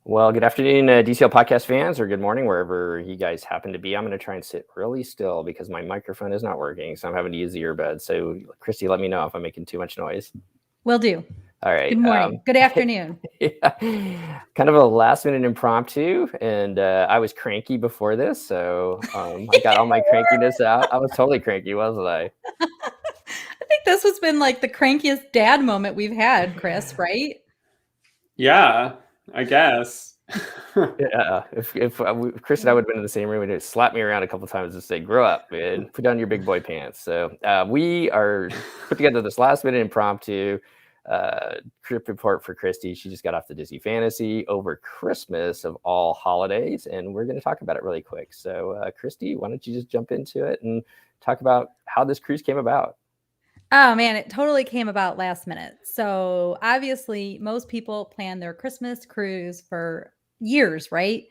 Well, good afternoon, DCL podcast fans, or good morning, wherever you guys happen to be. I'm going to try and sit really still because my microphone is not working, so I'm having to use the earbuds. So, Christy, let me know if I'm making too much noise. Will do. All right. Good morning. Good afternoon. Yeah, kind of a last-minute impromptu, and I was cranky before this, so I got all my crankiness out. I was totally cranky, wasn't I? I think this has been like the crankiest dad moment we've had, Chris, right? Yeah, I guess. Yeah, if Chris and I would have been in the same room, and it slapped me around a couple times and say, "Grow up, man! Put down your big boy pants." So we are put together this last-minute impromptu trip report for Christy. She just got off the Disney Fantasy over Christmas of all holidays, and we're going to talk about it really quick. So, Christy, why don't you just jump into it and talk about how this cruise came about? Oh man, it totally came about last minute. So obviously, most people plan their Christmas cruise for years, right?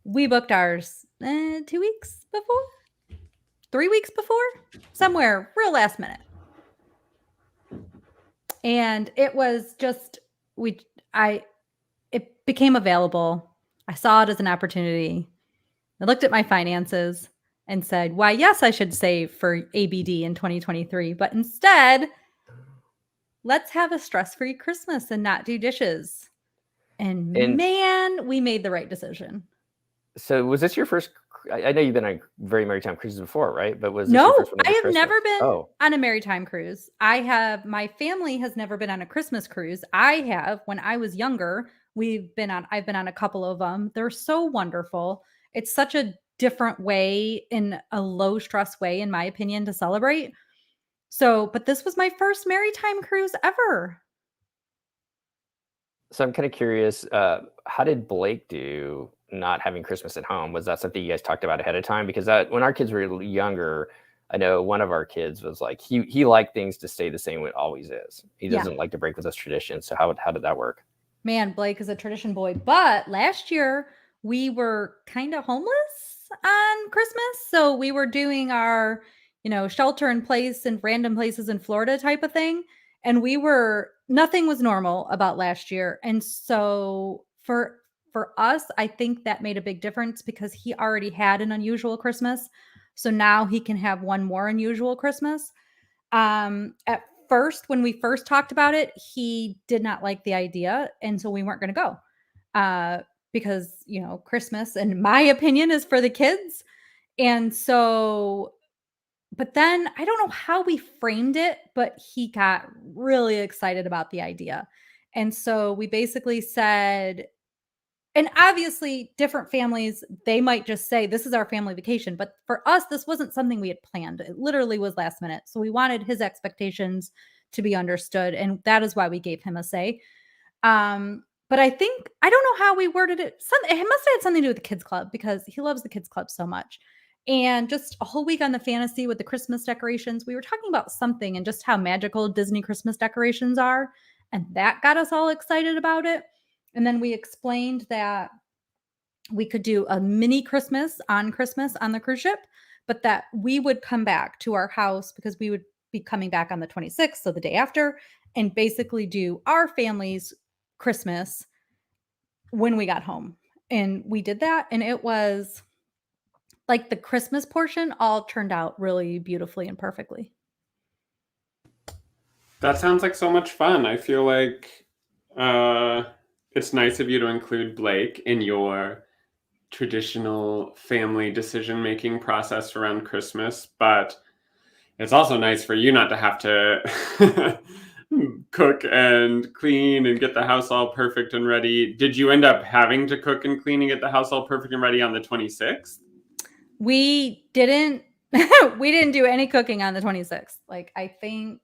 We booked ours 2 weeks before, 3 weeks before, somewhere real last minute. And it was just it became available. I saw it as an opportunity. I looked at my finances and said, why, yes, I should save for ABD in 2023. But instead, let's have a stress-free Christmas and not do dishes. And man, we made the right decision. So was this your first? I know you've been on very maritime cruises before, right? But was this No, your first one I have Christmas? never been on a maritime cruise. My family has never been on a Christmas cruise. I have, when I was younger, I've been on a couple of them. They're so wonderful. It's such a different way, in a low stress way, in my opinion, to celebrate. So, but this was my first maritime cruise ever. So I'm kind of curious, how did Blake do not having Christmas at home? Was that something you guys talked about ahead of time? Because when our kids were younger, I know one of our kids was like, he liked things to stay the same way it always is. He doesn't like to break with those traditions. So how did that work? Man, Blake is a tradition boy. But last year we were kind of homeless on Christmas. So we were doing our, shelter in place in random places in Florida type of thing. And nothing was normal about last year. And so for us, I think that made a big difference because he already had an unusual Christmas. So now he can have one more unusual Christmas. At first, when we first talked about it, he did not like the idea. And so we weren't going to go because, Christmas, in my opinion, is for the kids. And so, but then I don't know how we framed it, but he got really excited about the idea. And so we basically said, and obviously different families, they might just say, this is our family vacation. But for us, this wasn't something we had planned. It literally was last minute. So we wanted his expectations to be understood. And that is why we gave him a say. But I don't know how we worded it. It must have had something to do with the kids club because he loves the kids club so much. And just a whole week on the fantasy with the Christmas decorations, we were talking about something and just how magical Disney Christmas decorations are. And that got us all excited about it. And then we explained that we could do a mini Christmas on the cruise ship, but that we would come back to our house because we would be coming back on the 26th, so the day after, and basically do our family's Christmas when we got home. And we did that, and it was like the Christmas portion all turned out really beautifully and perfectly. That sounds like so much fun. I feel like it's nice of you to include Blake in your traditional family decision-making process around Christmas, but it's also nice for you not to have to cook and clean and get the house all perfect and ready. Did you end up having to cook and clean and get the house all perfect and ready on the 26th? We didn't do any cooking on the 26th. Like, I think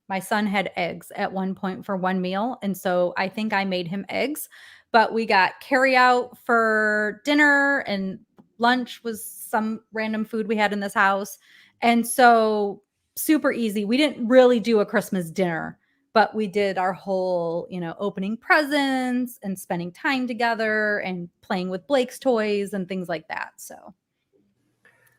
my son had eggs at one point for one meal. And so I think I made him eggs, but we got carry out for dinner, and lunch was some random food we had in this house. And so super easy. We didn't really do a Christmas dinner, but we did our whole, opening presents and spending time together and playing with Blake's toys and things like that. So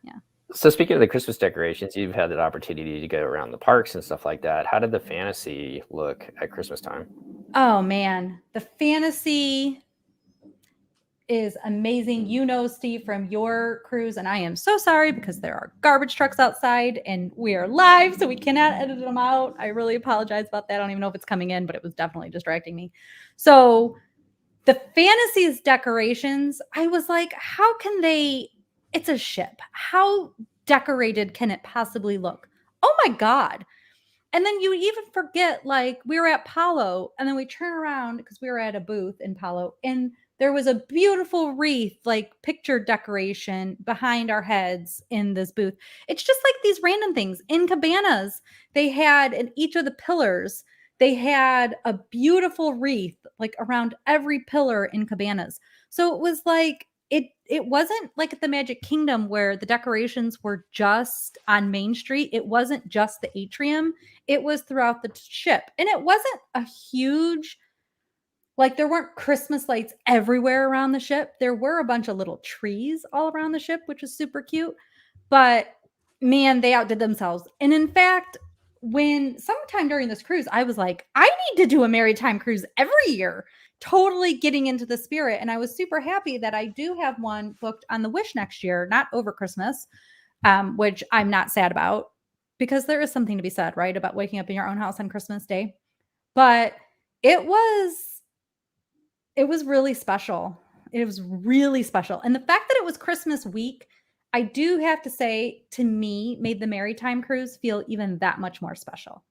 yeah. So speaking of the Christmas decorations, you've had that opportunity to go around the parks and stuff like that. How did the fantasy look at Christmas time? Oh man, the fantasy, is amazing. You know, Steve, from your cruise, and I am so sorry because there are garbage trucks outside and we are live, so we cannot edit them out. I really apologize about that. I don't even know if it's coming in, but it was definitely distracting me. So the Fantasies decorations, I was like, how can they? It's a ship. How decorated can it possibly look? Oh my God. And then you even forget, like, we were at Palo, and then we turn around because we were at a booth in Palo, and there was a beautiful wreath, like picture decoration behind our heads in this booth. It's just like these random things. In Cabanas, they had in each of the pillars, they had a beautiful wreath, like around every pillar in Cabanas. So it was like, it wasn't like at the Magic Kingdom where the decorations were just on Main Street. It wasn't just the atrium. It was throughout the ship. And it wasn't a huge, like, there weren't Christmas lights everywhere around the ship. There were a bunch of little trees all around the ship, which is super cute. But man, they outdid themselves. And in fact, when sometime during this cruise, I was like, I need to do a maritime cruise every year, totally getting into the spirit. And I was super happy that I do have one booked on the Wish next year, not over Christmas, which I'm not sad about, because there is something to be said, right, about waking up in your own house on Christmas Day. But it was really special. It was really special. And the fact that it was Christmas week, I do have to say, to me, made the Maritime cruise feel even that much more special.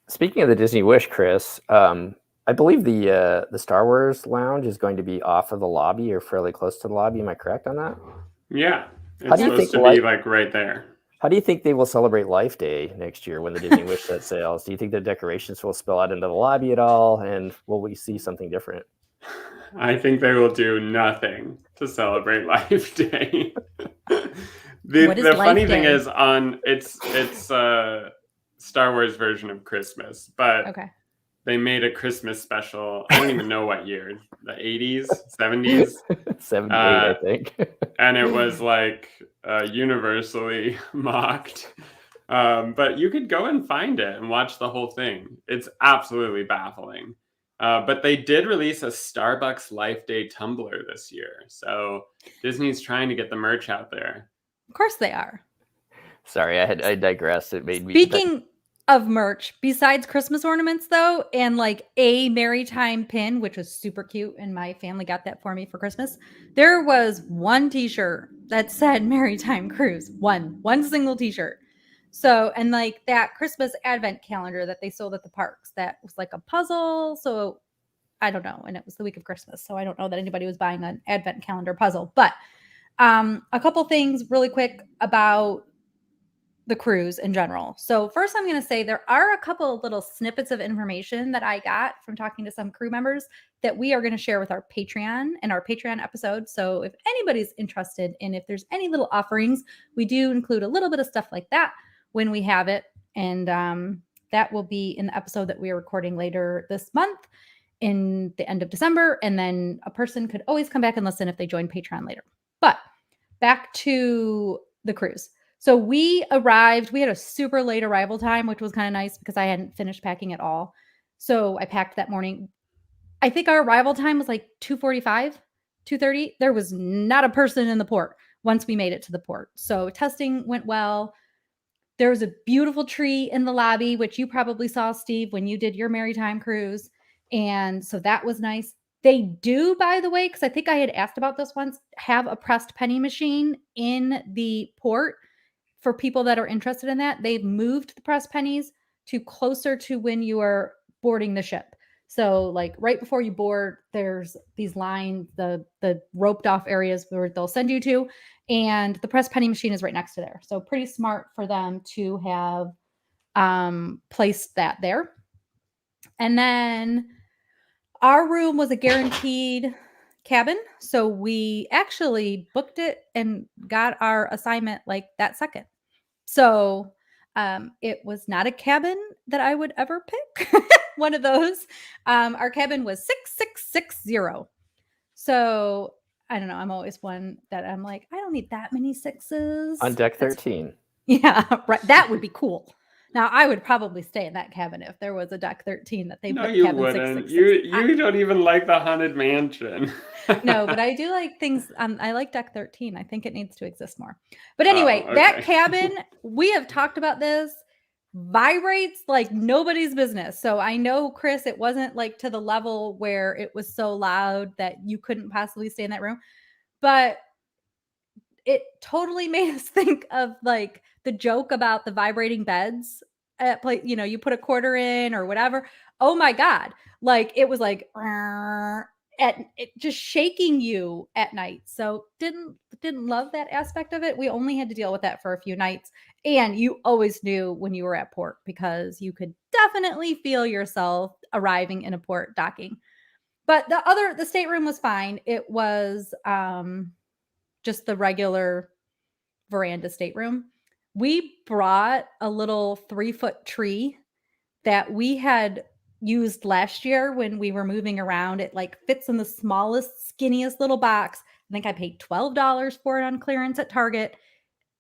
Speaking of the Disney Wish, Chris, I believe the Star Wars lounge is going to be off of the lobby or fairly close to the lobby. Am I correct on that? Yeah, it's supposed to be like right there. How do you think they will celebrate Life Day next year when the Disney Wish set sails? Do you think the decorations will spill out into the lobby at all, and will we see something different? I think they will do nothing to celebrate Life Day. The funny thing is, on it's Star Wars version of Christmas, but they made a Christmas special. I don't even know what year, the 80s, 70s, 78, I think. And it was like universally mocked. But you could go and find it and watch the whole thing. It's absolutely baffling. But they did release a Starbucks Life Day tumbler this year. So Disney's trying to get the merch out there. Of course they are. Sorry, I digressed. It made me... Speaking of merch, besides Christmas ornaments, though, and like a Maritime pin, which was super cute, and my family got that for me for Christmas, there was one t-shirt that said Maritime Cruise. One single t-shirt. So, and like that Christmas advent calendar that they sold at the parks, that was like a puzzle. So I don't know. And it was the week of Christmas. So I don't know that anybody was buying an advent calendar puzzle. But a couple things really quick about the cruise in general. So first, I'm going to say there are a couple of little snippets of information that I got from talking to some crew members that we are going to share with our Patreon and our Patreon episode. So if anybody's interested in, if there's any little offerings, we do include a little bit of stuff like that when we have it. And that will be in the episode that we are recording later this month in the end of December. And then a person could always come back and listen if they join Patreon later. But back to the cruise. So we arrived, we had a super late arrival time, which was kind of nice because I hadn't finished packing at all. So I packed that morning. I think our arrival time was like 2:45, 2:30. There was not a person in the port once we made it to the port. So testing went well. There was a beautiful tree in the lobby, which you probably saw, Steve, when you did your Maritime cruise. And so that was nice. They do, by the way, because I think I had asked about this once, have a pressed penny machine in the port. For people that are interested in that, they've moved the pressed pennies to closer to when you are boarding the ship. So like right before you board, there's these lines, the roped off areas where they'll send you to, and the pressed penny machine is right next to there. So pretty smart for them to have placed that there. And then our room was a guaranteed cabin. So we actually booked it and got our assignment like that second. So it was not a cabin that I would ever pick. One of those. Our cabin was 6660. So I don't know. I'm always one that I'm like, I don't need that many sixes. On deck 13. Yeah, right. That would be cool. Now, I would probably stay in that cabin if there was a deck 13 that they No, put you cabin wouldn't. 666. You don't even like the Haunted Mansion. No, but I do like things. I like deck 13. I think it needs to exist more. But Oh, anyway, that okay. cabin, we have talked about this, vibrates like nobody's business. So I know, Chris, it wasn't like to the level where it was so loud that you couldn't possibly stay in that room. But it totally made us think of like the joke about the vibrating beds at play, you put a quarter in or whatever. Oh my God. Like it was like at it just shaking you at night. So didn't love that aspect of it. We only had to deal with that for a few nights. And you always knew when you were at port because you could definitely feel yourself arriving in a port docking. But the stateroom was fine. It was just the regular veranda stateroom. We brought a little 3-foot tree that we had used last year when we were moving around. It like fits in the smallest, skinniest little box. I think I paid $12 for it on clearance at Target.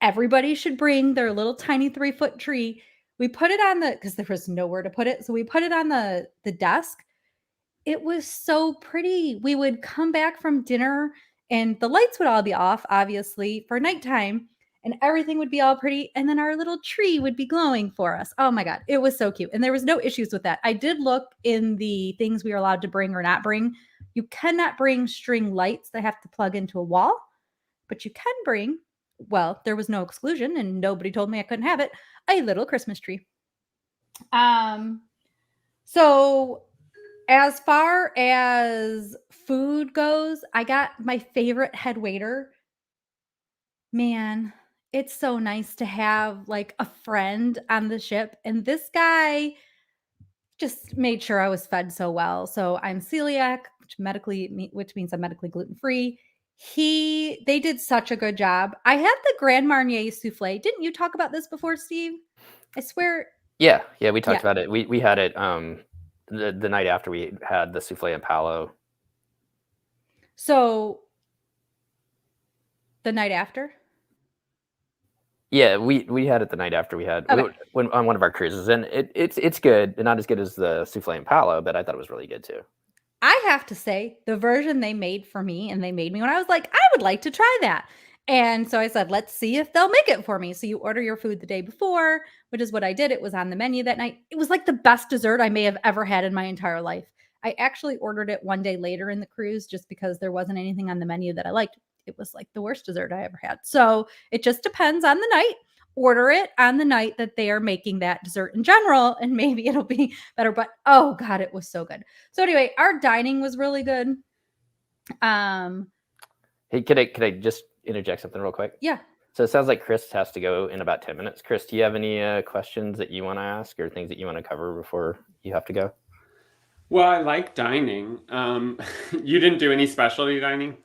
Everybody should bring their little tiny 3-foot tree. We put it on because there was nowhere to put it. So we put it on the desk. It was so pretty. We would come back from dinner and the lights would all be off, obviously, for nighttime, and everything would be all pretty. And then our little tree would be glowing for us. Oh my God, it was so cute. And there was no issues with that. I did look in the things we are allowed to bring or not bring. You cannot bring string lights that have to plug into a wall, but you can bring, well, there was no exclusion and nobody told me I couldn't have it, a little Christmas tree. So as far as food goes, I got my favorite head waiter. Man, it's so nice to have like a friend on the ship. And this guy just made sure I was fed so well. So I'm celiac, which means I'm medically gluten-free. They did such a good job. I had the Grand Marnier souffle. Didn't you talk about this before, Steve? I swear. Yeah, we talked about it. We had it the night after we had the souffle and palo. So the night after? Yeah, we had it the night after we had when on one of our cruises, and it's good, not as good as the souffle and palo, but I thought it was really good too. I have to say, the version they made for me, and they made me when I was like, I would like to try that. And so I said, let's see if they'll make it for me. So you order your food the day before, which is what I did. It was on the menu that night. It was like the best dessert I may have ever had in my entire life. I actually ordered it one day later in the cruise just because there wasn't anything on the menu that I liked. It was like the worst dessert I ever had. So it just depends on the night. Order it on the night that they are making that dessert in general, and maybe it'll be better. But oh God, it was so good. So anyway, our dining was really good. Hey, could I just interject something real quick? Yeah. So it sounds like Chris has to go in about 10 minutes. Chris, do you have any questions that you want to ask or things that you want to cover before you have to go? Well, I like dining. You didn't do any specialty dining?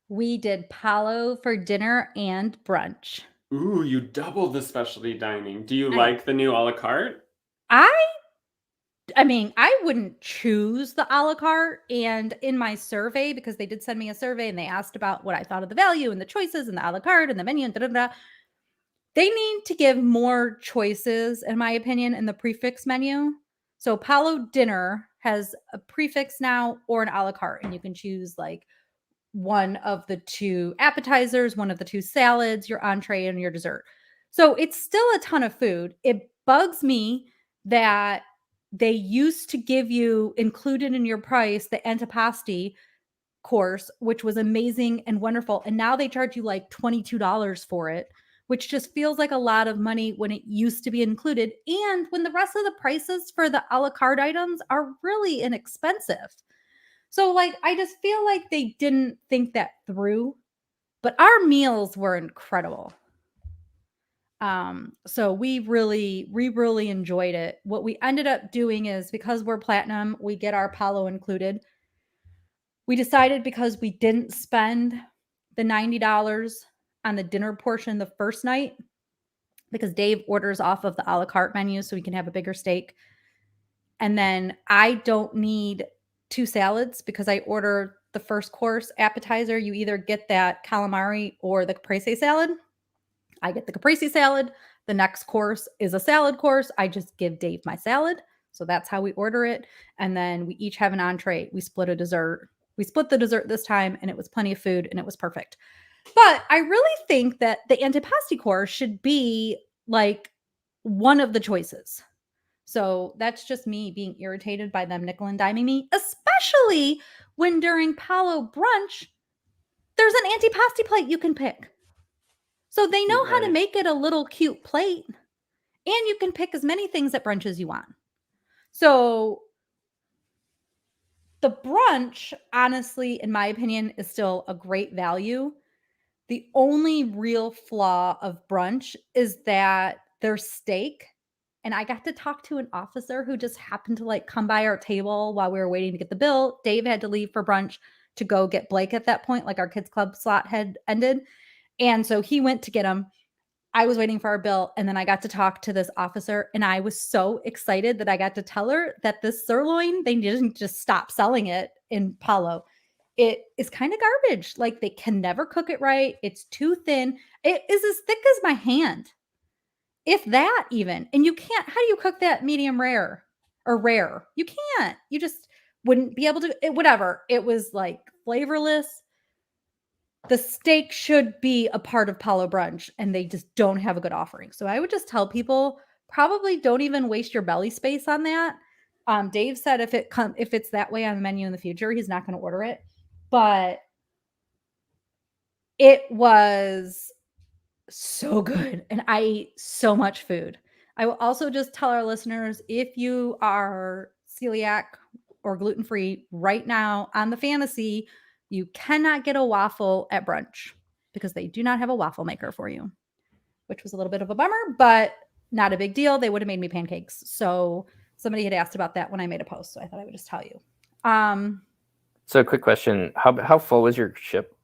We did palo for dinner and brunch. Ooh, you doubled the specialty dining. Do you like the new a la carte? I mean, I wouldn't choose the a la carte. And in my survey, because they did send me a survey and they asked about what I thought of the value and the choices and the a la carte and the menu and they need to give more choices, in my opinion, in the prefix menu. So palo dinner has a prefix now or an a la carte, and you can choose like one of the two appetizers, one of the two salads, your entree, and your dessert. So it's still a ton of food. It bugs me that they used to give you included in your price the antipasti course, which was amazing and wonderful. And now they charge you like $22 for it, which just feels like a lot of money when it used to be included. And when the rest of the prices for the a la carte items are really inexpensive. So like, I just feel like they didn't think that through, but our meals were incredible. So we really enjoyed it. What we ended up doing is, because we're platinum, we get our palo included. We decided, because we didn't spend the $90 on the dinner portion the first night, because Dave orders off of the a la carte menu so we can have a bigger steak. And then I don't need 2 salads because I order the first course appetizer. You either get that calamari or the caprese salad. I get the caprese salad. the next course is a salad course, I just give Dave my salad. So that's how we order it. And then we each have an entree. We split a dessert. We split the dessert this time, and it was plenty of food, and it was perfect. But I really think that the antipasti course should be like one of the choices. So that's just me being irritated by them nickel and diming me, especially when during Palo brunch, there's an antipasti plate you can pick. So they know how to make it a little cute plate, and you can pick as many things at brunch as you want. So the brunch, honestly, in my opinion, is still a great value. The only real flaw of brunch is that their steak, and I got to talk to an officer who just happened to like come by our table while we were waiting to get the bill. Dave had to leave for brunch to go get Blake at that point, like our kids club slot had ended. And so he went to get him. I was waiting for our bill, and then I got to talk to this officer, and I was so excited that I got to tell her that this sirloin, they didn't just stop selling it in Palo. It is kind of garbage. Like, they can never cook it right. It's too thin. It is as thick as my hand, if that even. And you can't, how do you cook that medium rare or rare? You can't. You just wouldn't be able to, whatever. It was like flavorless. The steak should be a part of Palo brunch, and they just don't have a good offering. So I would just tell people, probably don't even waste your belly space on that. Dave said if it's that way on the menu in the future, he's not going to order it. But it was so good, and I ate so much food. I will also just tell our listeners, if you are celiac or gluten-free right now on the Fantasy, you cannot get a waffle at brunch because they do not have a waffle maker for you, which was a little bit of a bummer, but not a big deal. They would have made me pancakes. So somebody had asked about that when I made a post, so I thought I would just tell you. So quick question. How full was your ship,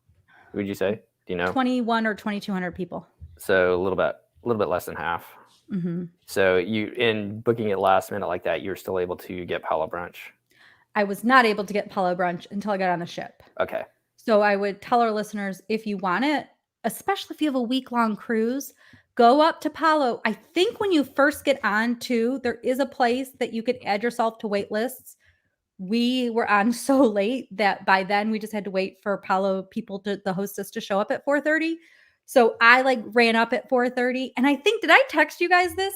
would you say? Do you know? 21 or 2,200 people. So a little bit less than half. Mm-hmm. So you, in booking it last minute like that, you were still able to get Palo brunch. I was not able to get Palo brunch until I got on the ship. Okay. So I would tell our listeners, if you want it, especially if you have a week-long cruise, go up to Palo. I think when you first get on too, there is a place that you could add yourself to wait lists. We were on so late that by then we just had to wait for Palo people, the hostess, to show up at 4:30. So I like ran up at 4:30, and I think, did I text you guys this?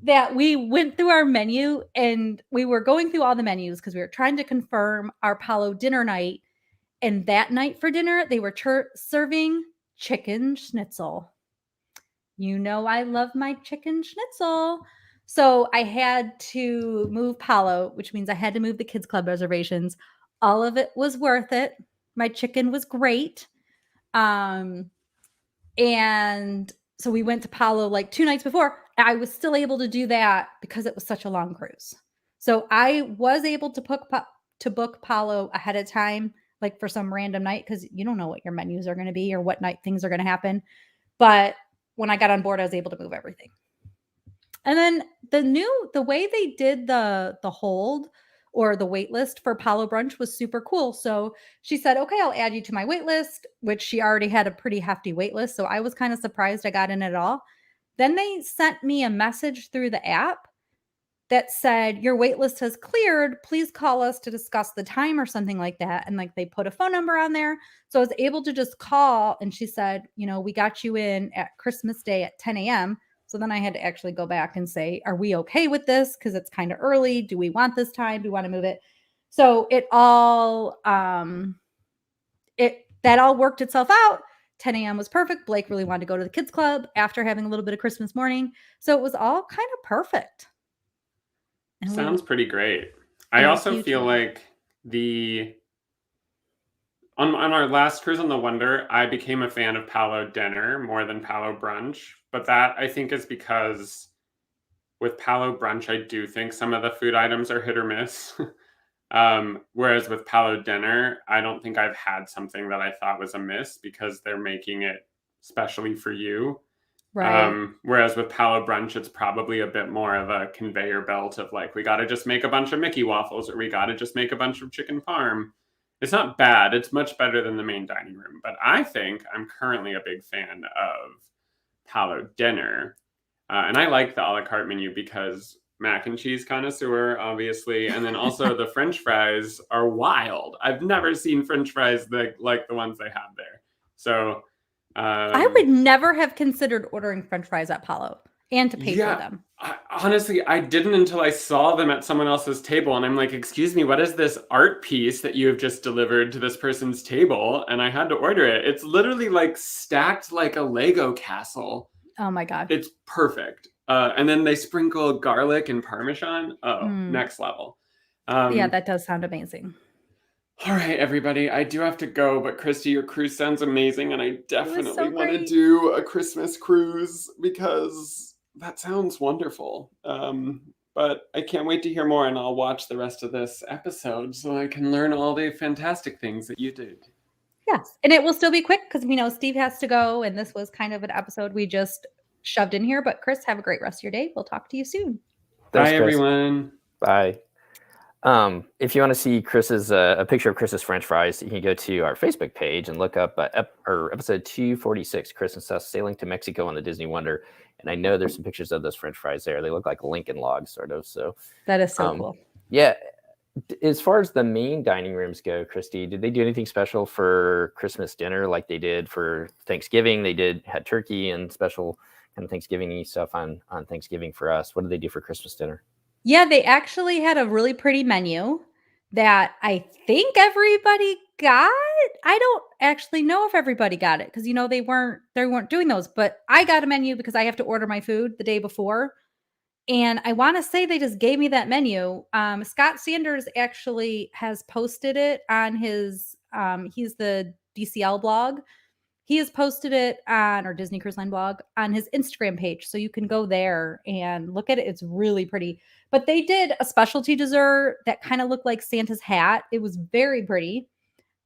That we went through our menu, and we were going through all the menus because we were trying to confirm our Palo dinner night. And that night for dinner, they were serving chicken schnitzel. You know, I love my chicken schnitzel. So I had to move Palo, which means I had to move the kids club reservations. All of it was worth it. My chicken was great. And so we went to Palo like 2 nights before. I was still able to do that because it was such a long cruise. So I was able to book Palo ahead of time, like for some random night, because you don't know what your menus are going to be or what night things are going to happen. But when I got on board, I was able to move everything. And then the way they did the hold or the wait list for Palo brunch was super cool. So she said, okay, I'll add you to my wait list, which she already had a pretty hefty wait list. So I was kind of surprised I got in at all. Then they sent me a message through the app that said, your wait list has cleared. Please call us to discuss the time or something like that. And like they put a phone number on there. So I was able to just call, and she said, we got you in at Christmas Day at 10 a.m. So then I had to actually go back and say, are we okay with this? Because it's kind of early. Do we want this time? Do we want to move it? So it all, that all worked itself out. 10 a.m. was perfect. Blake really wanted to go to the kids club after having a little bit of Christmas morning. So it was all kind of perfect. And sounds pretty great. I also feel like on our last cruise on the Wonder, I became a fan of Palo dinner more than Palo brunch. But that, I think, is because with Palo brunch, I do think some of the food items are hit or miss. Whereas with Palo dinner, I don't think I've had something that I thought was a miss because they're making it specially for you. Right. Whereas with Palo brunch, it's probably a bit more of a conveyor belt of like, we got to just make a bunch of Mickey waffles, or we got to just make a bunch of chicken parm. It's not bad. It's much better than the main dining room. But I think I'm currently a big fan of Palo dinner. And I like the a la carte menu because mac and cheese connoisseur, obviously. And then also the French fries are wild. I've never seen French fries like the ones they have there. So I would never have considered ordering French fries at Apollo and to pay for them. Honestly, I didn't until I saw them at someone else's table. And I'm like, excuse me, what is this art piece that you have just delivered to this person's table? And I had to order it. It's literally like stacked like a Lego castle. Oh my God. It's perfect. And then they sprinkle garlic and Parmesan. Oh, next level. Yeah, that does sound amazing. All right, everybody. I do have to go, but Christy, your cruise sounds amazing. And I definitely so want to great. do a Christmas cruise because that sounds wonderful. But I can't wait to hear more, and I'll watch the rest of this episode so I can learn all the fantastic things that you did. Yes, and it will still be quick because we know Steve has to go, and this was kind of an episode we just shoved in here. But Chris, have a great rest of your day. We'll talk to you soon. Thanks, bye, everyone. Bye. If you want to see Chris's a picture of Chris's French fries, you can go to our Facebook page and look up episode 246, Chris and Seth sailing to Mexico on the Disney Wonder. And I know there's some pictures of those French fries there. They look like Lincoln logs, sort of. So that is so cool. Yeah. As far as the main dining rooms go, Christy, did they do anything special for Christmas dinner like they did for Thanksgiving? They had turkey and special kind of Thanksgiving-y stuff on Thanksgiving for us. What did they do for Christmas dinner? Yeah, they actually had a really pretty menu that I think everybody got. I don't actually know if everybody got it because they weren't doing those, but I got a menu because I have to order my food the day before. And I want to say they just gave me that menu. Scott Sanders actually has posted it on his he's the DCL blog. He has posted it on our Disney Cruise Line blog on his Instagram page. So you can go there and look at it. It's really pretty. But they did a specialty dessert that kind of looked like Santa's hat. It was very pretty.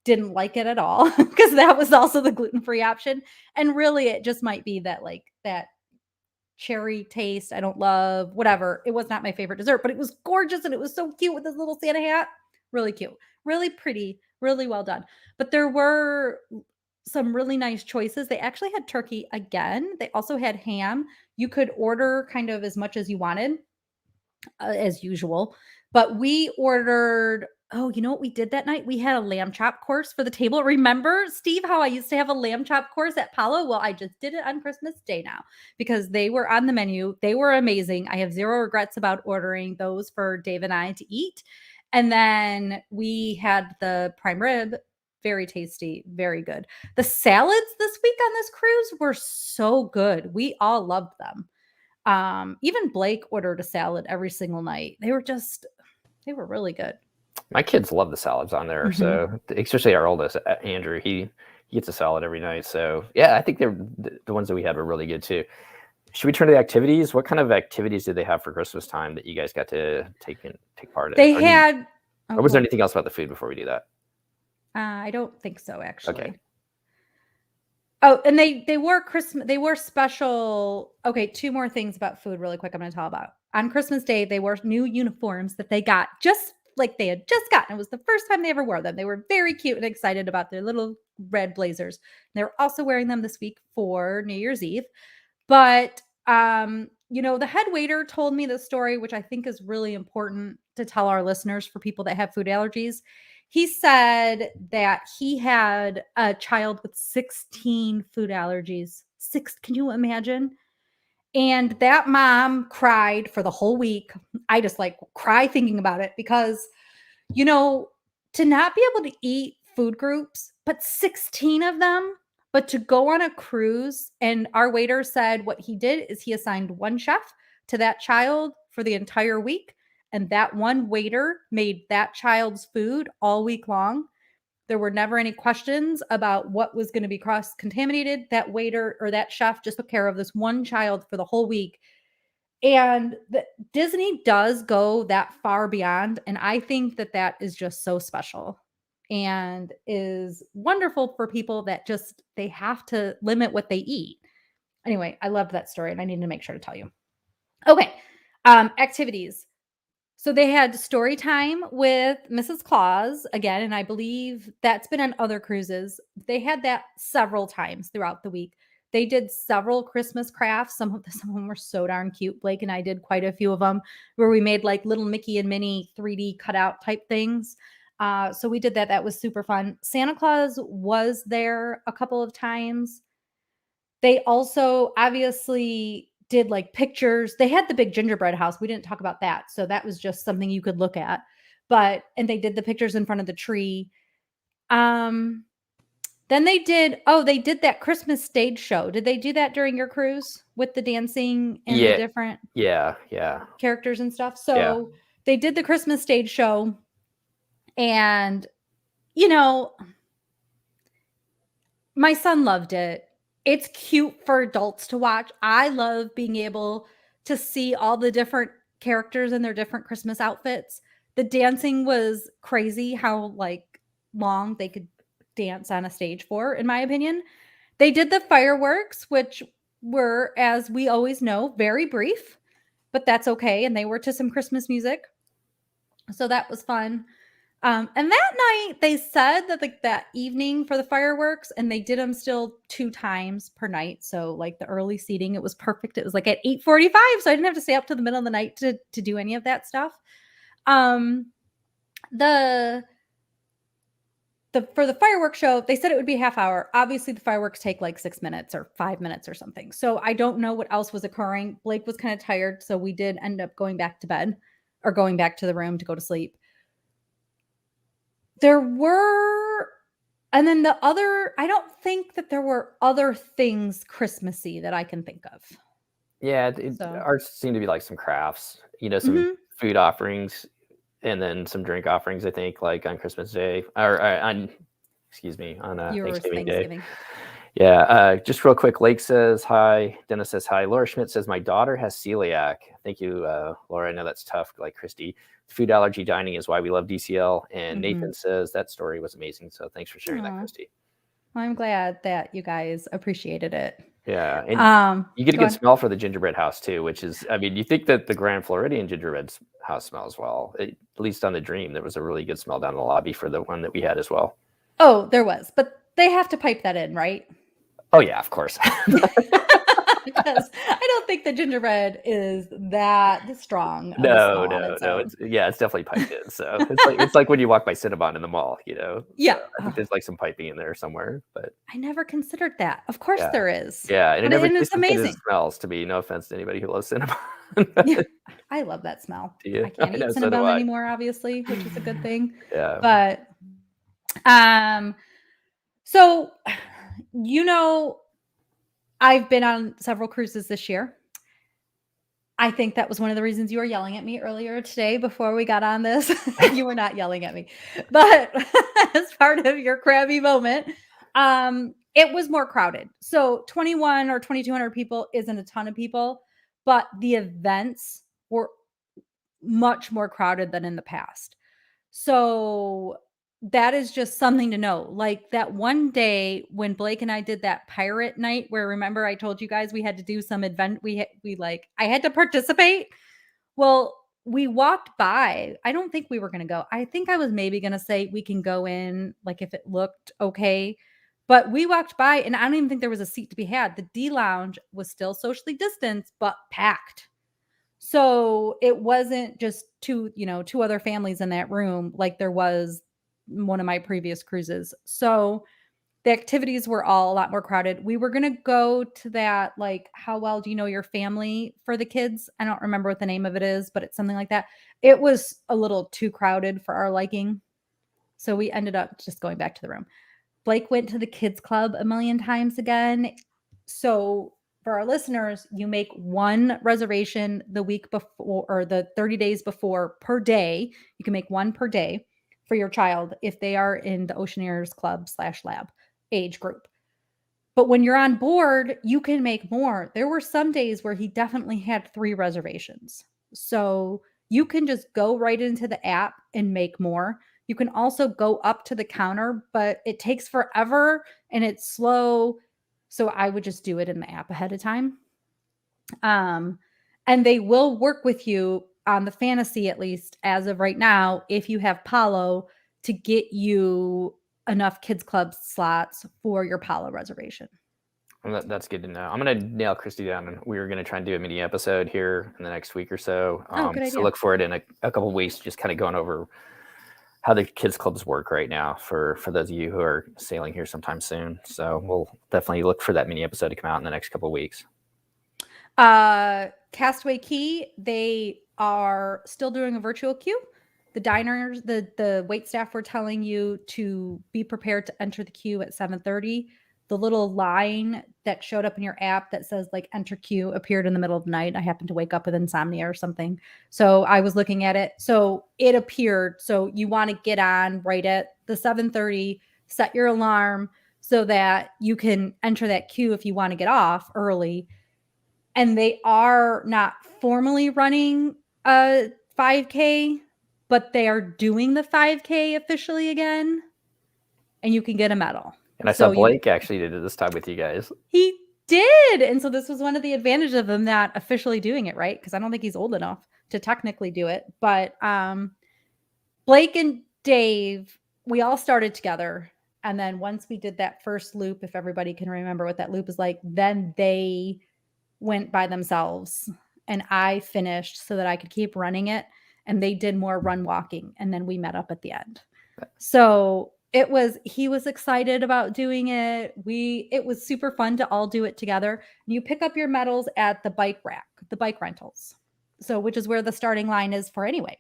Didn't like it at all because that was also the gluten-free option. And really, it just might be that that cherry taste I don't love, whatever. It was not my favorite dessert, but it was gorgeous and it was so cute with this little Santa hat. Really cute. Really pretty. Really well done. But there were some really nice choices. They actually had turkey again. They also had ham. You could order kind of as much as you wanted, as usual. But we ordered, you know what we did that night? We had a lamb chop course for the table. Remember, Steve, how I used to have a lamb chop course at Palo? Well, I just did it on Christmas Day now because they were on the menu. They were amazing. I have zero regrets about ordering those for Dave and I to eat. And then we had the prime rib. Very tasty, very good. The salads this week on this cruise were so good. We all loved them. Even Blake ordered a salad every single night. They were really good. My kids love the salads on there. So especially our oldest, Andrew, he gets a salad every night. So yeah, I think the ones that we had were really good too. Should we turn to the activities? What kind of activities did they have for Christmas time that you guys got to take part in? They had. Or was there anything else about the food before we do that? I don't think so, actually. Okay. Oh, and they were Christmas. They were special. Okay, two more things about food, really quick. I'm going to tell about. On Christmas Day, they wore new uniforms that they got just like they had just gotten. It was the first time they ever wore them. They were very cute and excited about their little red blazers. They were also wearing them this week for New Year's Eve. But the head waiter told me the story, which I think is really important to tell our listeners for people that have food allergies. He said that he had a child with 16 food allergies. Can you imagine? And that mom cried for the whole week. I just cry thinking about it because, to not be able to eat food groups, but 16 of them, but to go on a cruise. And our waiter said what he did is he assigned one chef to that child for the entire week. And that one waiter made that child's food all week long. There were never any questions about what was going to be cross-contaminated. That waiter or that chef just took care of this one child for the whole week. And Disney does go that far beyond. And I think that is just so special and is wonderful for people that they have to limit what they eat. Anyway, I loved that story and I needed to make sure to tell you. Okay. Activities. So they had story time with Mrs. Claus again, and I believe that's been on other cruises. They had that several times throughout the week. They did several Christmas crafts. Some of them were so darn cute. Blake and I did quite a few of them where we made like little Mickey and Minnie 3D cutout type things. So we did that. That was super fun. Santa Claus was there a couple of times. They also obviously did like pictures. They had the big gingerbread house. We didn't talk about that. So that was just something you could look at. And they did the pictures in front of the tree. Then they did that Christmas stage show. Did they do that during your cruise with the dancing and the different characters and stuff? So they did the Christmas stage show, and my son loved it. It's cute for adults to watch. I love being able to see all the different characters in their different Christmas outfits. The dancing was crazy how like long they could dance on a stage for, in my opinion. They did the fireworks, which were, as we always know, very brief, but that's okay. And they were to some Christmas music. So that was fun. And that night they said that like that evening for the fireworks, and they did them still 2 times per night. So like the early seating, it was perfect. It was like at 8:45. So I didn't have to stay up to the middle of the night to do any of that stuff. For the fireworks show, they said it would be a half hour. Obviously the fireworks take like 6 minutes or 5 minutes or something. So I don't know what else was occurring. Blake was kind of tired. So we did end up going back to bed or going back to the room to go to sleep. And then I don't think that there were other things Christmassy that I can think of. Yeah, ours seemed to be like some crafts, some food offerings, and then some drink offerings, I think, like on Christmas Day on Thanksgiving Day. Yeah, just real quick, Lake says hi. Dennis says hi. Laura Schmidt says, my daughter has celiac. Thank you, Laura. I know that's tough, like Christy. Food allergy dining is why we love DCL. And Nathan says that story was amazing. So thanks for sharing that, Christy. Well, I'm glad that you guys appreciated it. Yeah. And you get a good smell for the gingerbread house too, which is, you think that the Grand Floridian gingerbread house smells well. At least on the Dream, there was a really good smell down in the lobby for the one that we had as well. Oh, there was. But they have to pipe that in, right? Oh, yeah, of course. Because I don't think the gingerbread is that strong. No. It's definitely piped in. So it's like when you walk by Cinnabon in the mall, Yeah. So I think there's like some piping in there somewhere, but I never considered that. Of course there is. Yeah, and it's amazing. It smells to me. No offense to anybody who loves Cinnabon. Yeah, I love that smell. I can't eat Cinnabon anymore, obviously, which is a good thing. Yeah. But so I've been on several cruises this year. I think that was one of the reasons you were yelling at me earlier today before we got on this. You were not yelling at me, but as part of your crabby moment, it was more crowded. So 21 or 2,200 people isn't a ton of people, but the events were much more crowded than in the past. So that is just something to know. Like that one day when Blake and I did that pirate night, where remember I told you guys we had to do some event. I had to participate. Well, we walked by. I don't think we were going to go. I think I was maybe going to say we can go in, like if it looked okay. But we walked by and I don't even think there was a seat to be had. The D lounge was still socially distanced, but packed. So it wasn't just two other families in that room like there was one of my previous cruises. So the activities were all a lot more crowded. We were going to go to that, like, how well do you know your family for the kids? I don't remember what the name of it is, but it's something like that. It was a little too crowded for our liking. So we ended up just going back to the room. Blake went to the kids club a million times again. So for our listeners, you make one reservation the week before or the 30 days before per day. You can make one per day for your child if they are in the Oceaneers Club /lab age group. But when you're on board, you can make more. There were some days where he definitely had 3 reservations. So you can just go right into the app and make more. You can also go up to the counter, but it takes forever and it's slow. So I would just do it in the app ahead of time. And they will work with you on the fantasy, at least as of right now, if you have Palo, to get you enough kids club slots for your Palo reservation. Well, that's good to know. I'm gonna nail Christy down, and we were gonna try and do a mini episode here in the next week or so. Good So idea. look for it in a couple of weeks, just kind of going over how the kids clubs work right now for those of you who are sailing here sometime soon. So we'll definitely look for that mini episode to come out in the next couple of weeks. Castaway Key, they are still doing a virtual queue. The diners, the wait staff were telling you to be prepared to enter the queue at 7:30. The little line that showed up in your app that says like enter queue appeared in the middle of the night. I happened to wake up with insomnia or something. So I was looking at it. So it appeared. So you want to get on right at the 7:30, set your alarm so that you can enter that queue if you want to get off early. And they are not formally running a 5K, but they are doing the 5K officially again, and you can get a medal. And I saw Blake actually did it this time with you guys. He did. And so this was one of the advantages of him not officially doing it, right? Because I don't think he's old enough to technically do it. But Blake and Dave, we all started together. And then once we did that first loop, if everybody can remember what that loop is like, then they went by themselves and I finished so that I could keep running it. And they did more run walking. And then we met up at the end. So he was excited about doing it. It was super fun to all do it together. You pick up your medals at the bike rack, the bike rentals. So, which is where the starting line is for anyway.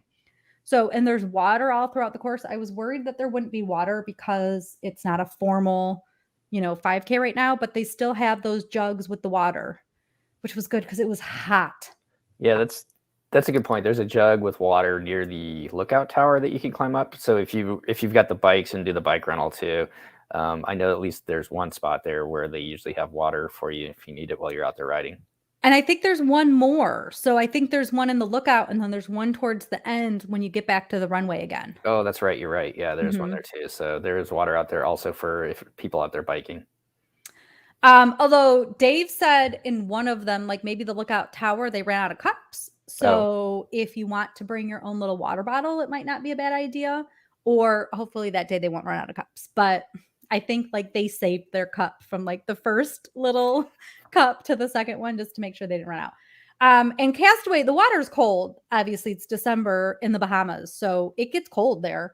So, and there's water all throughout the course. I was worried that there wouldn't be water because it's not a formal, 5K right now, but they still have those jugs with the water, which was good because it was hot. Yeah, that's a good point. There's a jug with water near the lookout tower that you can climb up. So if you've got the bikes and do the bike rental too, I know at least there's one spot there where they usually have water for you if you need it while you're out there riding. And I think there's one more. So I think there's one in the lookout, and then there's one towards the end when you get back to the runway again. Oh, that's right. You're right. Yeah, there's one there too. So there's water out there also for if people out there biking. Although Dave said in one of them, like maybe the lookout tower, they ran out of cups. So if you want to bring your own little water bottle, it might not be a bad idea. Or hopefully that day they won't run out of cups. But I think like they saved their cup from like the first little cup to the second one just to make sure they didn't run out. And Castaway, the water's cold. Obviously, it's December in the Bahamas, so it gets cold there.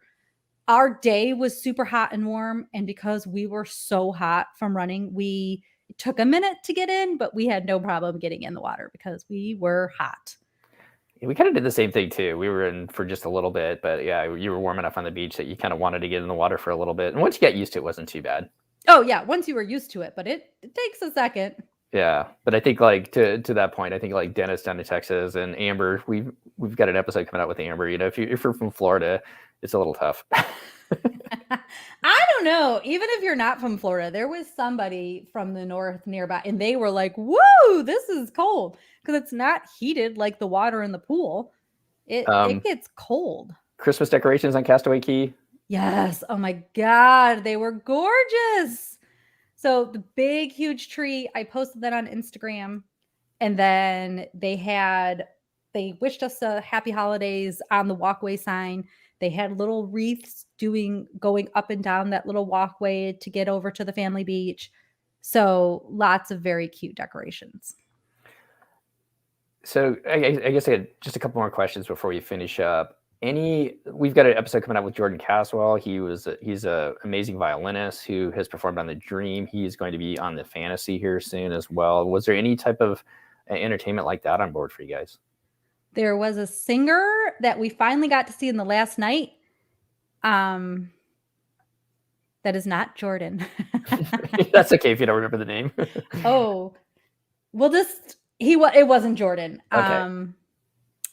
Our day was super hot and warm, and because we were so hot from running, it took a minute to get in, but we had no problem getting in the water because we were hot. We kind of did the same thing too. We were in for just a little bit, but yeah, you were warm enough on the beach that you kind of wanted to get in the water for a little bit. And once you got used to it, wasn't too bad. Oh yeah, once you were used to it, but it takes a second. Yeah, but I think like to that point, I think like Dennis down in Texas and Amber, we've got an episode coming out with Amber. If you're from Florida, it's a little tough. I don't know. Even if you're not from Florida, there was somebody from the north nearby, and they were like, "Whoa, this is cold," because it's not heated like the water in the pool. It gets cold. Christmas decorations on Castaway Key. Yes. Oh my God, they were gorgeous. So the big, huge tree, I posted that on Instagram, and then they wished us a happy holidays on the walkway sign. They had little wreaths going up and down that little walkway to get over to the family beach. So lots of very cute decorations. So I guess I had just a couple more questions before we finish up. We've got an episode coming out with Jordan Caswell. He's a amazing violinist who has performed on the Dream. He is going to be on the Fantasy here soon as well. Was there any type of entertainment like that on board for you guys? There was a singer that we finally got to see in the last night. That is not Jordan. That's okay if you don't remember the name. Oh, well, it wasn't Jordan. Okay.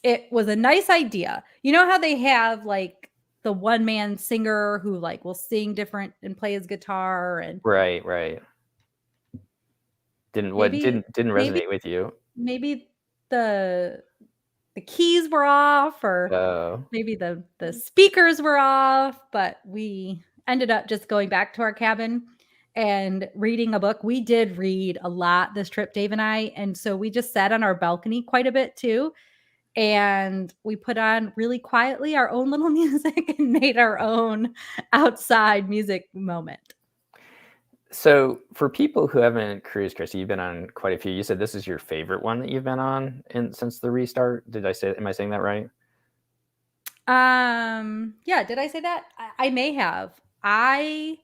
It was a nice idea. You know how they have like the one-man singer who like will sing different and play his guitar and right. Didn't resonate with you? Maybe the keys were off, or maybe the speakers were off, but we ended up just going back to our cabin and reading a book. We did read a lot this trip, Dave and I, and so we just sat on our balcony quite a bit too. And we put on really quietly our own little music and made our own outside music moment. So for people who haven't cruised, Christy, you've been on quite a few. You said this is your favorite one that you've been on since the restart. Am I saying that right? Yeah, did I say that? I may have. I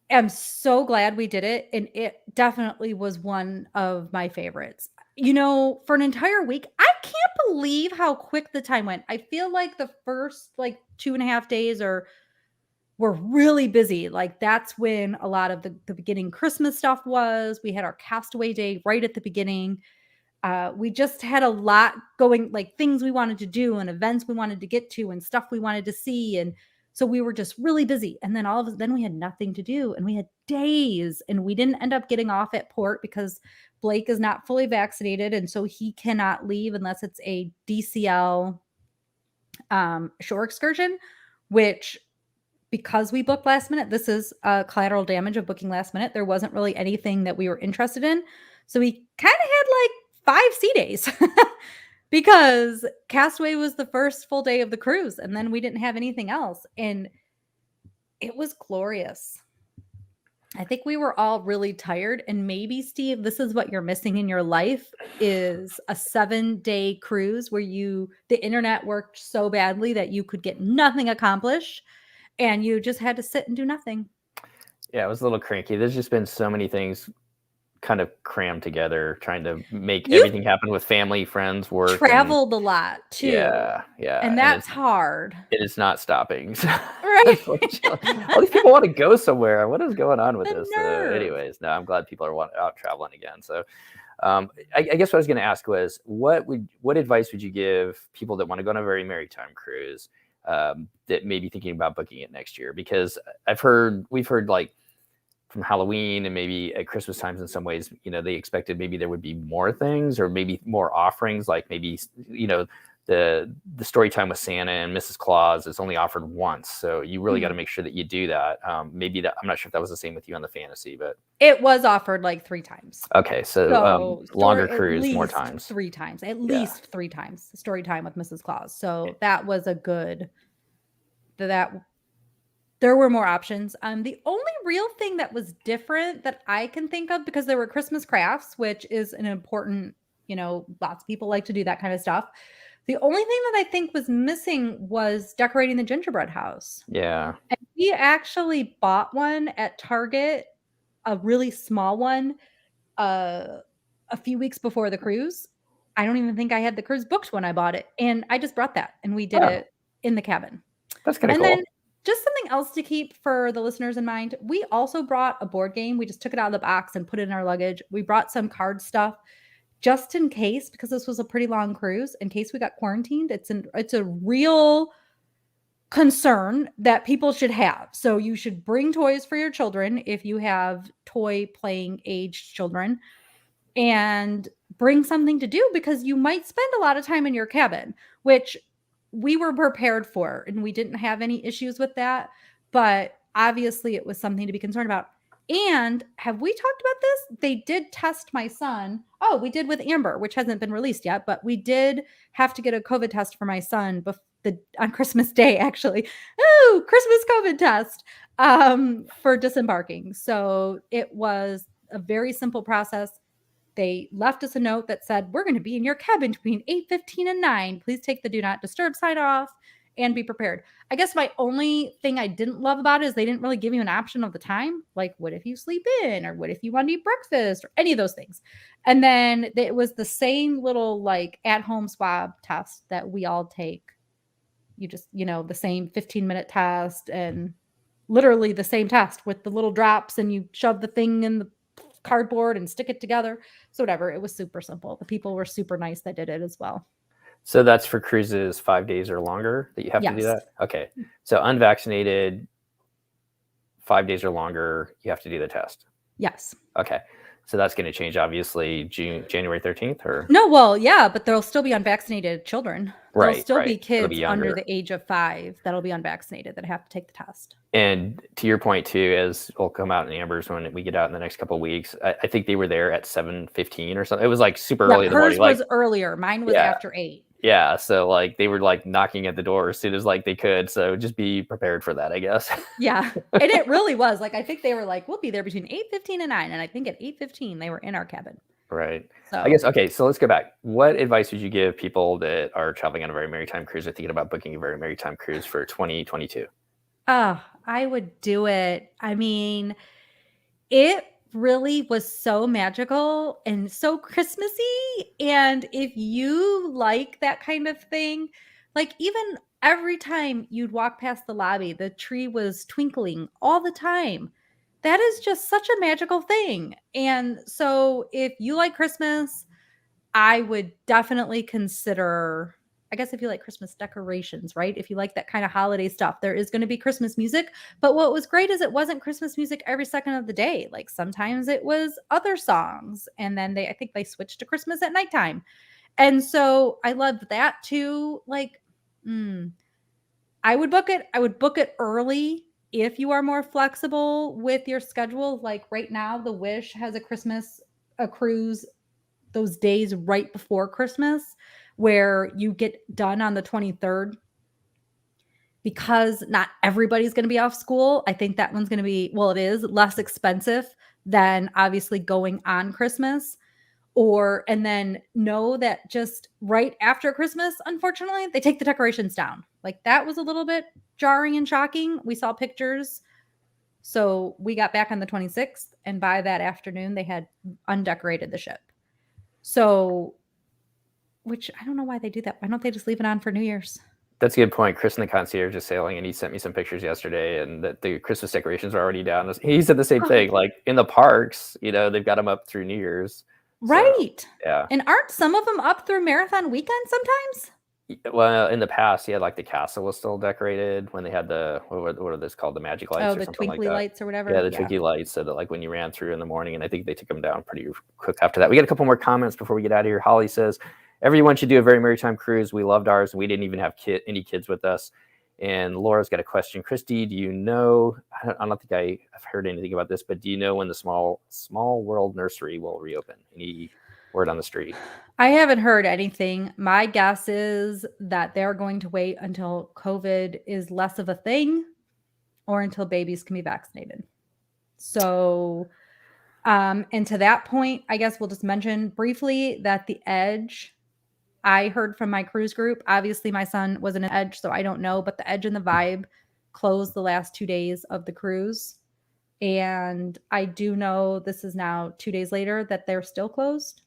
am so glad we did it, and it definitely was one of my favorites. For an entire week, I can't believe how quick the time went. I feel like the first like 2.5 days were really busy. Like that's when a lot of the beginning Christmas stuff was. We had our Castaway Day right at the beginning. We just had a lot going, like things we wanted to do and events we wanted to get to and stuff we wanted to see. And so we were just really busy. And then then we had nothing to do and we had days and we didn't end up getting off at port because Blake is not fully vaccinated. And so he cannot leave unless it's a DCL shore excursion, which because we booked last minute, this is collateral damage of booking last minute. There wasn't really anything that we were interested in. So we kind of had like 5 sea days because Castaway was the first full day of the cruise and then we didn't have anything else. And it was glorious. I think we were all really tired. And maybe, Steve, this is what you're missing in your life is a 7-day cruise where the internet worked so badly that you could get nothing accomplished. And you just had to sit and do nothing. Yeah, it was a little cranky. There's just been so many things kind of crammed together, trying to make everything happen with family, friends, work. Traveled a lot too. Yeah. And that's hard. It is not stopping. Right. All these people want to go somewhere. What is going on with this? Anyways, no, I'm glad people are out traveling again. So I guess what I was going to ask was, what advice would you give people that want to go on a very maritime cruise that may be thinking about booking it next year? Because we've heard like from Halloween and maybe at Christmas times in some ways, they expected maybe there would be more things or maybe more offerings, like maybe, the story time with Santa and Mrs. Claus is only offered once. So you really got to make sure that you do that. I'm not sure if that was the same with you on the Fantasy, but it was offered like 3 times. Okay. So longer cruise, more times. 3 times, at least 3 times story time with Mrs. Claus. So that was there were more options. The only real thing that was different that I can think of, because there were Christmas crafts, which is an important, lots of people like to do that kind of stuff. The only thing that I think was missing was decorating the gingerbread house. Yeah. And we actually bought one at Target, a really small one, a few weeks before the cruise. I don't even think I had the cruise booked when I bought it. And I just brought that and we did it in the cabin. That's kind of cool. And then just something else to keep for the listeners in mind. We also brought a board game. We just took it out of the box and put it in our luggage. We brought some card stuff just in case, because this was a pretty long cruise, in case we got quarantined. It's a real concern that people should have. So you should bring toys for your children if you have toy playing aged children, and bring something to do because you might spend a lot of time in your cabin, which we were prepared for and we didn't have any issues with that. But obviously it was something to be concerned about. And have we talked about this? They did test my son. Oh, we did with Amber, which hasn't been released yet, but we did have to get a COVID test for my son on Christmas Day, actually. Oh, Christmas COVID test for disembarking. So it was a very simple process. They left us a note that said, we're going to be in your cabin between 8:15 and 9. Please take the do not disturb sign off and be prepared. I guess my only thing I didn't love about it is they didn't really give you an option of the time. Like, what if you sleep in, or what if you want to eat breakfast, or any of those things. And then it was the same little like at-home swab test that we all take. You just, the same 15-minute test and literally the same test with the little drops, and you shove the thing in the cardboard and stick it together. So whatever, it was super simple. The people were super nice that did it as well. So that's for cruises 5 days or longer that you have to do that? Okay. So unvaccinated, 5 days or longer, you have to do the test? Yes. Okay. So that's going to change, obviously, January 13th, or? No, well, yeah, but there'll still be unvaccinated children. Right. There'll still be kids under the age of 5 that'll be unvaccinated that have to take the test. And to your point, too, as we'll come out in Amber's when we get out in the next couple of weeks, I think they were there at 7:15 or something. It was like super early in the morning. Hers was earlier. Mine was after 8. Yeah, so like they were like knocking at the door as soon as like they could. So just be prepared for that, I guess. Yeah. And it really was like, I think they were like, we'll be there between 8:15 and 9. And I think at 8:15 they were in our cabin. Right. So I guess, okay, so let's go back. What advice would you give people that are traveling on a very maritime cruise or thinking about booking a very maritime cruise for 2022? I would do it. I mean, it really was so magical and so Christmassy. And if you like that kind of thing, like even every time you'd walk past the lobby, the tree was twinkling all the time. That is just such a magical thing. And so if you like Christmas, I would definitely consider, I guess if you like Christmas decorations, right? If you like that kind of holiday stuff, there is going to be Christmas music. But what was great is it wasn't Christmas music every second of the day. Like sometimes it was other songs. And then I think they switched to Christmas at nighttime. And so I loved that too. Like, I would book it. I would book it early if you are more flexible with your schedule. Like right now, the Wish has a cruise those days right before Christmas where you get done on the 23rd because not everybody's going to be off school. I think that one's going to be, well, it is less expensive than obviously going on Christmas. And then know that just right after Christmas, unfortunately, they take the decorations down. Like that was a little bit jarring and shocking. We saw pictures. So we got back on the 26th, and by that afternoon, they had undecorated the ship. So, which I don't know why they do that. Why don't they just leave it on for New Year's? That's a good point. Chris in the concierge is sailing, and he sent me some pictures yesterday, and that the Christmas decorations are already down. He said the same thing. Like in the parks, they've got them up through New Year's. Right. So, yeah. And aren't some of them up through marathon weekend sometimes? Well, in the past, yeah, like the castle was still decorated when they had what are those called? The magic lights or the something like twinkly that. lights or whatever. Yeah, the twinkly lights, so that like when you ran through in the morning, and I think they took them down pretty quick after that. We got a couple more comments before we get out of here. Holly says, everyone should do a very maritime cruise. We loved ours, and we didn't even have any kids with us. And Laura's got a question. Christy, do you know, I don't think I've heard anything about this, but do you know when the Small World Nursery will reopen? Any word on the street? I haven't heard anything. My guess is that they're going to wait until COVID is less of a thing or until babies can be vaccinated. So, and to that point, I guess we'll just mention briefly that the Edge, I heard from my cruise group, obviously my son was in an Edge, so I don't know, but the Edge and the Vibe closed the last 2 days of the cruise. And I do know this is now 2 days later that they're still closed.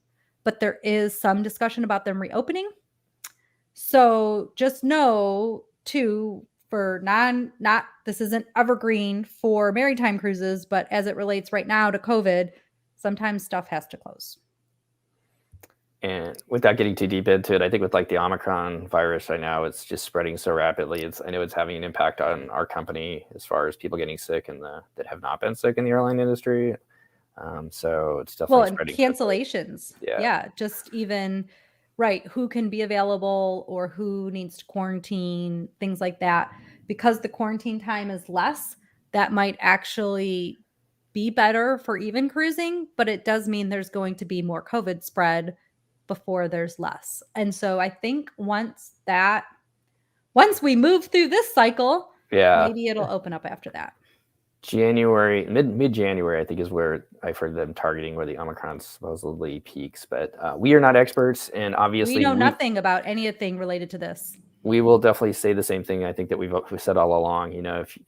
But there is some discussion about them reopening. So just know too, for this isn't evergreen for maritime cruises, but as it relates right now to COVID, sometimes stuff has to close. And without getting too deep into it, I think with like the Omicron virus right now, it's just spreading so rapidly. I know it's having an impact on our company as far as people getting sick and that have not been sick in the airline industry. So it's definitely spreading. Cancellations. Yeah. Just even, right. Who can be available or who needs to quarantine, things like that. Because the quarantine time is less, that might actually be better for even cruising, but it does mean there's going to be more COVID spread before there's less. And so I think once we move through this cycle, maybe it'll open up after that. January, mid-January, I think is where I've heard them targeting where the Omicron supposedly peaks. But we are not experts, and obviously we know nothing about anything related to this. We will definitely say the same thing. I think that we've said all along.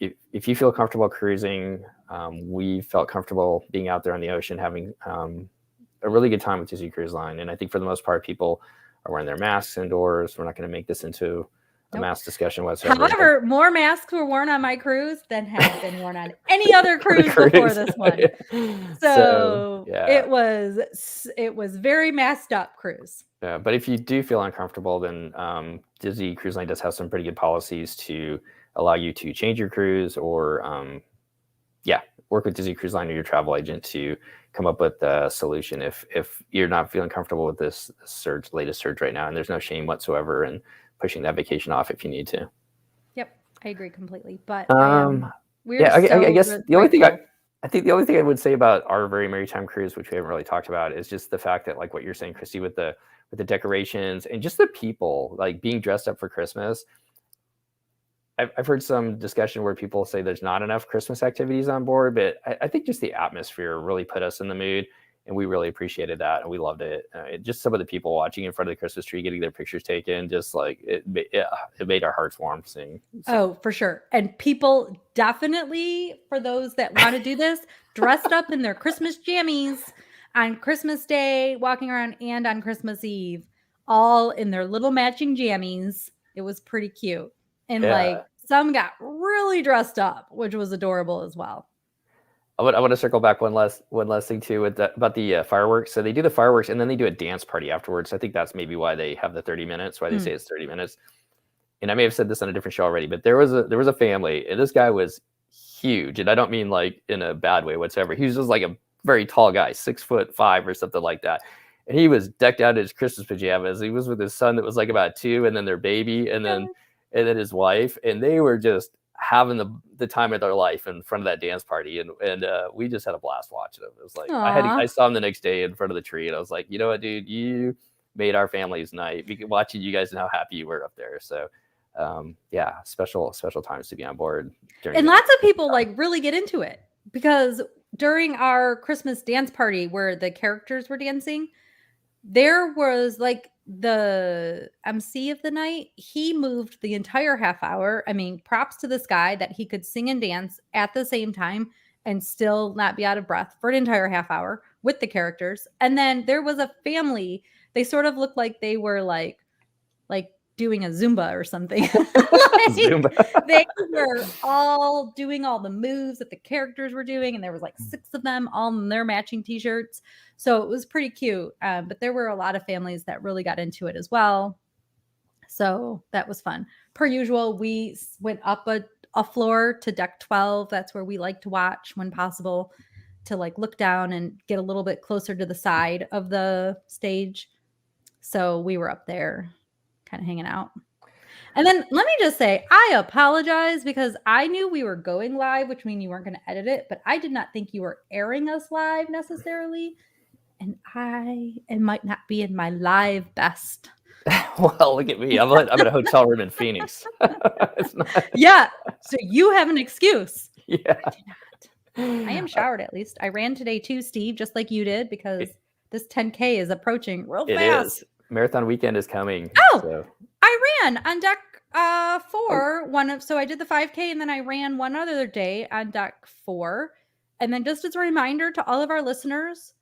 If you feel comfortable cruising, we felt comfortable being out there on the ocean, having a really good time with Disney Cruise Line. And I think for the most part, people are wearing their masks indoors. We're not going to make this into a mask discussion whatsoever. However, more masks were worn on my cruise than have been worn on any other cruise before this one. So it was very masked up cruise. Yeah, but if you do feel uncomfortable, then Disney Cruise Line does have some pretty good policies to allow you to change your cruise or work with Disney Cruise Line or your travel agent to come up with a solution if you're not feeling comfortable with this latest surge right now. And there's no shame whatsoever in pushing that vacation off if you need to. Yep, I agree completely. But I guess the only thing I think the only thing I would say about our Very Merry Time cruise, which we haven't really talked about, is just the fact that, like what you're saying, Christy, with the decorations and just the people like being dressed up for Christmas. I've heard some discussion where people say there's not enough Christmas activities on board, but I think just the atmosphere really put us in the mood, and we really appreciated that, and we loved it. Just some of the people watching in front of the Christmas tree, getting their pictures taken, just like it made our hearts warm seeing. Oh, for sure. And people definitely, for those that want to do this, dressed up in their Christmas jammies on Christmas Day, walking around, and on Christmas Eve, all in their little matching jammies. It was pretty cute. And like some got really dressed up, which was adorable as well. I want to circle back one last thing too about the fireworks. So they do the fireworks and then they do a dance party afterwards. I think that's maybe why they have the 30 minutes, why they say it's 30 minutes. And I may have said this on a different show already, but there was a family, and this guy was huge, and I don't mean like in a bad way whatsoever. He was just like a very tall guy, 6'5" or something like that. And he was decked out in his Christmas pajamas. He was with his son that was like about 2, and then their baby, and then his wife, and they were just having the time of their life in front of that dance party, and we just had a blast watching them. It was like I saw him the next day in front of the tree, and I was like, you know what, dude, you made our family's night watching you guys and how happy you were up there. So special times to be on board. And lots of people like really get into it, because during our Christmas dance party where the characters were dancing, there was like the MC of the night. He moved the entire half hour. I mean, props to this guy that he could sing and dance at the same time and still not be out of breath for an entire half hour with the characters. And then there was a family. They sort of looked like they were like doing a Zumba or something. Zumba. They were all doing all the moves that the characters were doing, and there was like 6 of them all in their matching t-shirts. So it was pretty cute. But there were a lot of families that really got into it as well. So that was fun. Per usual, we went up a floor to deck 12. That's where we like to watch when possible, to like look down and get a little bit closer to the side of the stage. So we were up there kind of hanging out. And then let me just say, I apologize because I knew we were going live, which means you weren't going to edit it, but I did not think you were airing us live necessarily. And I might not be in my live best. Well, look at me. I'm in a hotel room in Phoenix. Yeah. So you have an excuse. Yeah. I do not. I am showered at least. I ran today too, Steve, just like you did, because this 10K is approaching real fast. It is. Marathon weekend is coming. Oh, so. I ran on deck 4. So I did the 5K, and then I ran one other day on deck 4. And then just as a reminder to all of our listeners,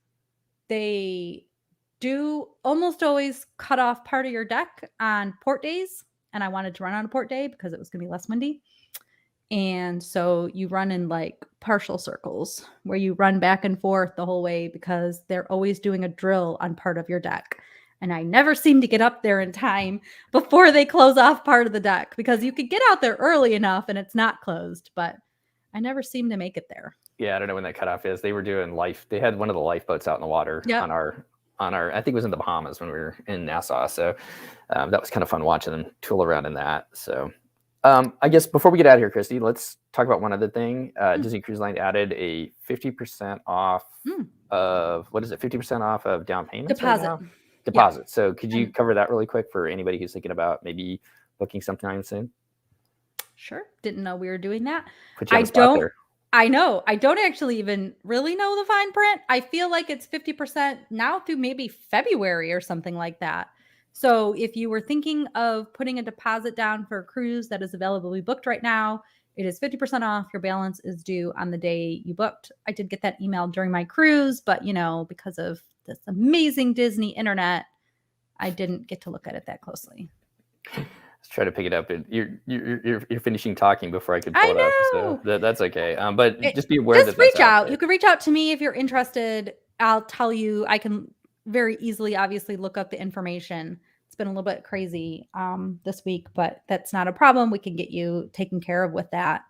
they do almost always cut off part of your deck on port days. And I wanted to run on a port day because it was going to be less windy. And so you run in like partial circles where you run back and forth the whole way, because they're always doing a drill on part of your deck. And I never seem to get up there in time before they close off part of the deck, because you could get out there early enough and it's not closed, but I never seem to make it there. Yeah, I don't know when that cutoff is. They were doing they had one of the lifeboats out in the water on our, I think it was in the Bahamas when we were in Nassau. So that was kind of fun watching them tool around in that. So I guess before we get out of here, Christy, let's talk about one other thing. Disney Cruise Line added a 50% off of, what is it? 50% off of down payments? Deposit. Right now? Deposit. Yeah. So could you cover that really quick for anybody who's thinking about maybe booking sometime soon? Sure. Didn't know we were doing that. I know. I don't actually even really know the fine print. I feel like it's 50% now through maybe February or something like that. So if you were thinking of putting a deposit down for a cruise that is availably booked right now, it is 50% off. Your balance is due on the day you booked. I did get that email during my cruise, but because of this amazing Disney internet, I didn't get to look at it that closely. Let's try to pick it up. You're finishing talking before I could pull it up, so that's okay. But just be aware just reach out. You can reach out to me if you're interested. I'll tell you. I can very easily, obviously, look up the information. It's been a little bit crazy this week, but that's not a problem. We can get you taken care of with that.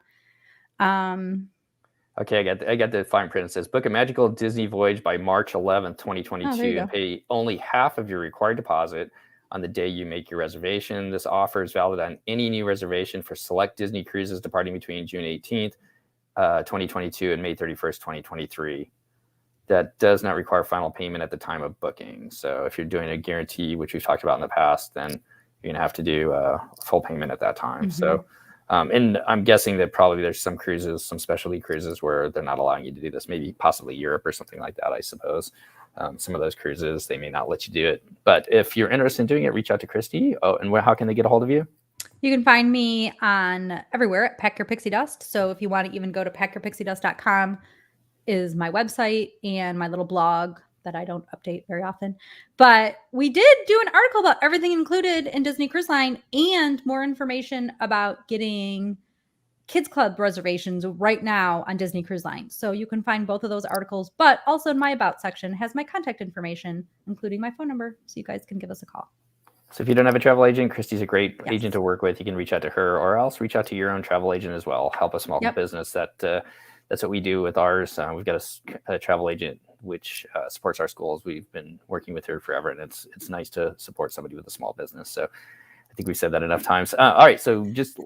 Okay, I got the fine print. It says, book a magical Disney voyage by March 11th, 2022, and pay only half of your required deposit on the day you make your reservation. This offer is valid on any new reservation for select Disney cruises departing between June 18th 2022 and May 31st, 2023. That does not require final payment at the time of booking. So if you're doing a guarantee, which we've talked about in the past, then you're going to have to do a full payment at that time. Mm-hmm. So, and I'm guessing that probably there's some cruises, some specialty cruises where they're not allowing you to do this, maybe possibly Europe or something like that, I suppose. Some of those cruises, they may not let you do it. But if you're interested in doing it, reach out to Christy. Oh, and how can they get a hold of you? You can find me on everywhere at Pack Your Pixie Dust. So if you want to even go to packyourpixiedust.com is my website and my little blog that I don't update very often. But we did do an article about everything included in Disney Cruise Line and more information about getting kids club reservations right now on Disney Cruise Line. So you can find both of those articles, but also in my about section has my contact information, including my phone number. So you guys can give us a call. So if you don't have a travel agent, Christy's a great agent to work with. You can reach out to her or else reach out to your own travel agent as well. Help a small business. That's what we do with ours. We've got a travel agent which supports our schools. We've been working with her forever, and it's nice to support somebody with a small business. So I think we've said that enough times. All right, so just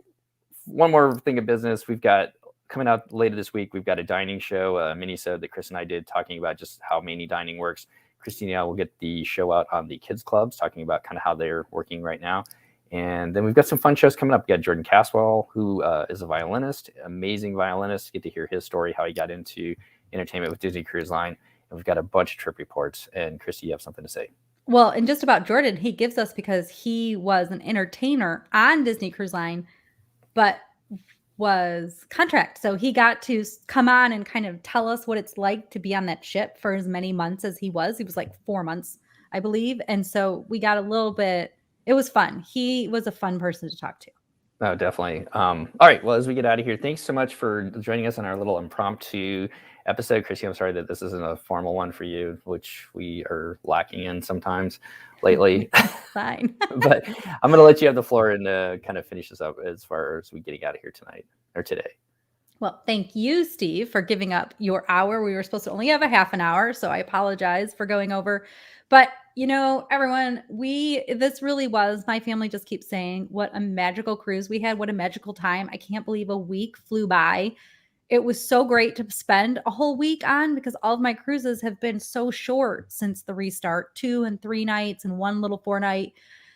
one more thing of business. We've got coming out later this week. We've got a dining show, a mini-sode that Chris and I did talking about just how mini dining works. Christina will get the show out on the kids clubs, talking about kind of how they're working right now. And then we've got some fun shows coming up. We got Jordan Caswell, who is a violinist, amazing violinist. Get to hear his story, how he got into entertainment with Disney Cruise Line. And we've got a bunch of trip reports. And Christy, you have something to say. Well, and just about Jordan, he gives us because he was an entertainer on Disney Cruise Line, but was contract. So he got to come on and kind of tell us what it's like to be on that ship for as many months as he was. He was like 4 months, I believe. And so we got a little bit, it was fun. He was a fun person to talk to. Oh, definitely. All right. Well, as we get out of here, thanks so much for joining us on our little impromptu episode. Christy, I'm sorry that this isn't a formal one for you, which we are lacking in sometimes lately. Fine. But I'm going to let you have the floor and kind of finish this up as far as we getting out of here tonight or today. Well, thank you, Steve, for giving up your hour. We were supposed to only have a half an hour, so I apologize for going over. But, you know, everyone, this really was, my family just keeps saying what a magical cruise we had, what a magical time. I can't believe a week flew by. It was so great to spend a whole week on because all of my cruises have been so short since the restart, 2 and 3 nights and 1 little 4-night.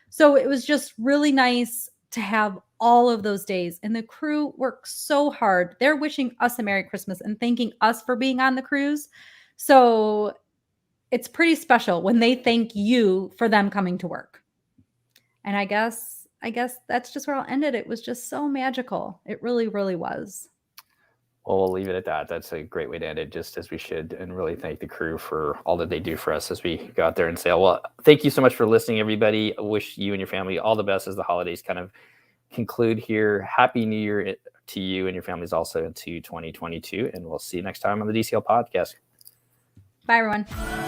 So it was just really nice to have all of those days. And the crew worked so hard. They're wishing us a Merry Christmas and thanking us for being on the cruise. So it's pretty special when they thank you for them coming to work. And I guess that's just where I'll end it. It was just so magical. It really, really was. Well, we'll leave it at that. That's a great way to end it, just as we should, and really thank the crew for all that they do for us as we go out there and sail. Well, thank you so much for listening, everybody. I wish you and your family all the best as the holidays kind of conclude here. Happy New Year to you and your families also into 2022, and we'll see you next time on the DCL podcast. Bye, everyone.